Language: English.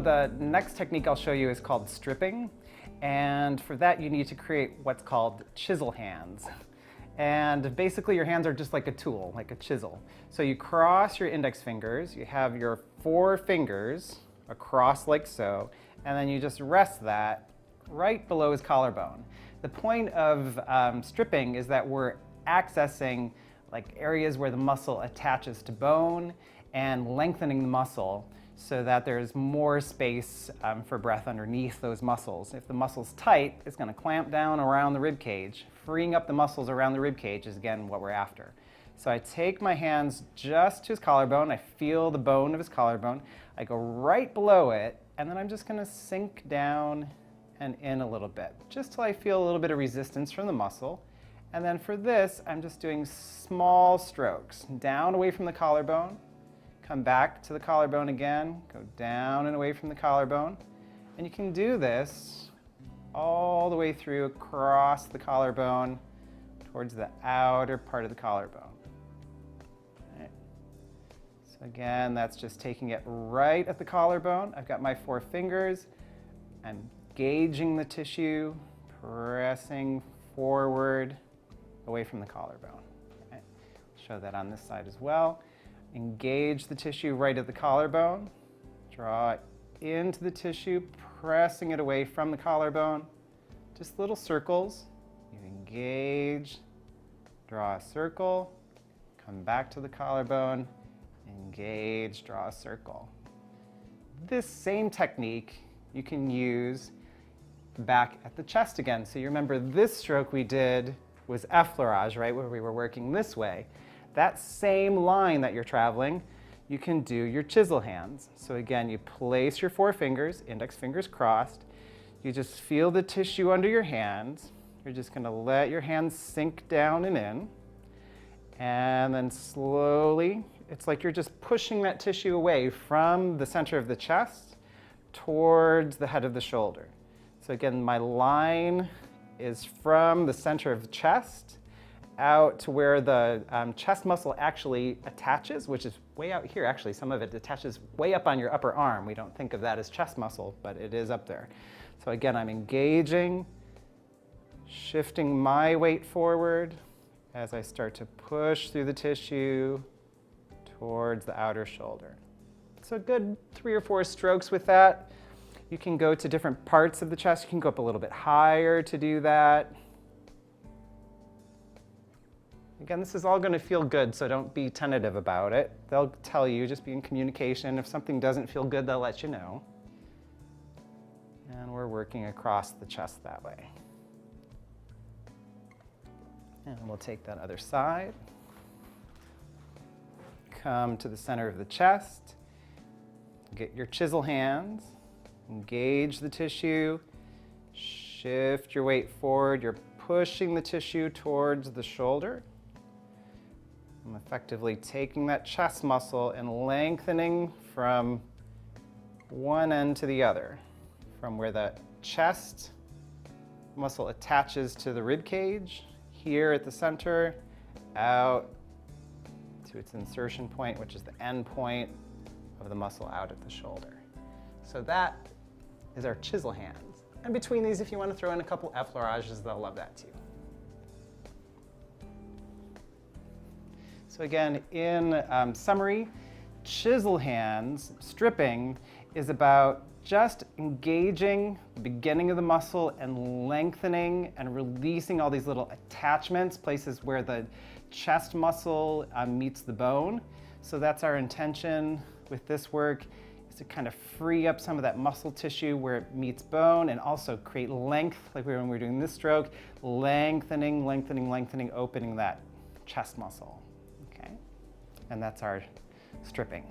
The next technique I'll show you is called stripping. And for that, you need to create what's called chisel hands. And basically your hands are just like a tool, like a chisel. So you cross your index fingers, you have your 4 fingers across like so, and then you just rest that right below his collarbone. The point of stripping is that we're accessing like areas where the muscle attaches to bone and lengthening the muscle so that there's more space for breath underneath those muscles. If the muscle's tight, it's going to clamp down around the rib cage. Freeing up the muscles around the rib cage is again what we're after. So I take my hands just to his collarbone, I feel the bone of his collarbone, I go right below it, and then I'm just going to sink down and in a little bit, just till I feel a little bit of resistance from the muscle. And then for this, I'm just doing small strokes, down away from the collarbone, come back to the collarbone again, go down and away from the collarbone. And you can do this all the way through across the collarbone towards the outer part of the collarbone. Right. So again, that's just taking it right at the collarbone. I've got my 4 fingers. I'm engaging the tissue, pressing forward away from the collarbone. Okay. Show that on this side as well. Engage the tissue right at the collarbone. Draw it into the tissue, pressing it away from the collarbone. Just little circles. You engage, draw a circle, come back to the collarbone, engage, draw a circle. This same technique you can use back at the chest again. So you remember this stroke we did was effleurage, right, where we were working this way. That same line that you're traveling, you can do your chisel hands. So again, you place your 4 fingers, index fingers crossed. You just feel the tissue under your hands. You're just going to let your hands sink down and in. And then slowly, it's like you're just pushing that tissue away from the center of the chest towards the head of the shoulder. So again, my line is from the center of the chest out to where the chest muscle actually attaches, which is way out here actually. Some of it attaches way up on your upper arm. We don't think of that as chest muscle, but it is up there. So again, I'm engaging, shifting my weight forward as I start to push through the tissue towards the outer shoulder. So a good 3 or 4 strokes with that. You can go to different parts of the chest. You can go up a little bit higher to do that. Again, this is all going to feel good, so don't be tentative about it. They'll tell you, just be in communication. If something doesn't feel good, they'll let you know. And we're working across the chest that way. And we'll take that other side. Come to the center of the chest. Get your chisel hands. Engage the tissue. Shift your weight forward. You're pushing the tissue towards the shoulder. I'm effectively taking that chest muscle and lengthening from one end to the other, from where the chest muscle attaches to the rib cage, here at the center, out to its insertion point, which is the end point of the muscle out at the shoulder. So that is our chisel hands. And between these, if you want to throw in a couple effleurages, they'll love that too. So again, in summary, chisel hands, stripping, is about just engaging the beginning of the muscle and lengthening and releasing all these little attachments, places where the chest muscle meets the bone. So that's our intention with this work, is to kind of free up some of that muscle tissue where it meets bone and also create length, like when we were doing this stroke, lengthening, lengthening, lengthening, opening that chest muscle. Okay? And that's our stripping.